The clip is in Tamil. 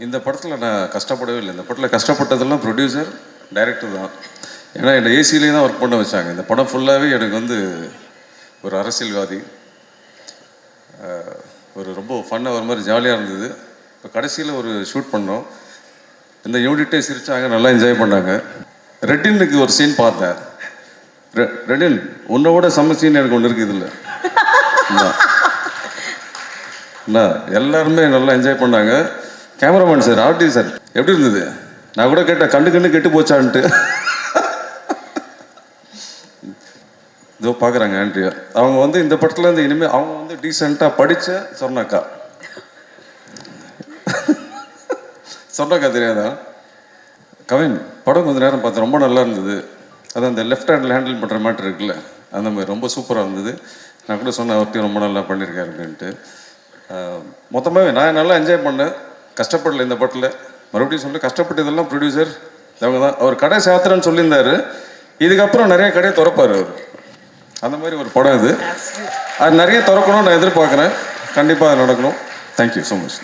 இந்த படத்தில் நான் கஷ்டப்படவே இல்லை. இந்த படத்தில் கஷ்டப்பட்டதெல்லாம் ப்ரொடியூசர், டைரக்டர் தான். ஏன்னா என்னை ஏசிலேயே தான் ஒர்க் பண்ண வச்சாங்க. இந்த படம் ஃபுல்லாகவே எனக்கு வந்து ஒரு அரசியல்வாதி, ஒரு ரொம்ப ஃபன்னாக ஒரு மாதிரி ஜாலியாக இருந்தது. இப்போ கடைசியில் ஒரு ஷூட் பண்ணோம். இந்த யூனிட்டே சிரித்தாங்க, நல்லா என்ஜாய் பண்ணாங்க. ரெட்டினுக்கு ஒரு சீன் பார்த்தேன். ரெட்டின் உன்னை விட செம்ம சீன் எனக்கு ஒன்று இருக்குது இதில். என்ன எல்லாருமே நல்லா என்ஜாய் பண்ணாங்க. கேமராமேன் சார், ஆர்டி சார் எப்படி இருந்தது? நான் கூட கேட்டேன், கண்ணு கெட்டு போச்சான்ட்டு. இதோ பார்க்குறாங்க ஆண்ட்ரியா. அவங்க வந்து இந்த படத்தில் இருந்து இனிமேல் அவங்க வந்து டீசெண்டாக படித்த சொன்னாக்கா. சொன்னாக்கா தெரியாதா? கவின் படம் கொஞ்சம் நேரம் பார்த்தேன், ரொம்ப நல்லா இருந்தது. அது அந்த லெஃப்ட் ஹேண்டில் ஹேண்டில் பண்ணுற மேட்ரு இருக்குல்ல, அந்த மாதிரி ரொம்ப சூப்பராக இருந்தது. நான் கூட சொன்னேன், அவர்கிட்டையும் ரொம்ப நல்லா பண்ணியிருக்காரு அப்படின்ட்டு. மொத்தமாகவே நான் நல்லா என்ஜாய் பண்ணேன். கஷ்டப்படல இந்த படத்தில். மறுபடியும் சொல்லி கஷ்டப்பட்டதெல்லாம் ப்ரொடியூசர் அவங்க தான். அவர் கடை சாத்திரன்னு சொல்லியிருந்தாரு. இதுக்கப்புறம் நிறைய கடையை திறப்பார் அவர். அந்த மாதிரி ஒரு படம் இது. அது நிறைய திறக்கணும்னு நான் எதிர்பார்க்குறேன். கண்டிப்பாக அது நடக்கணும். Thank you so much.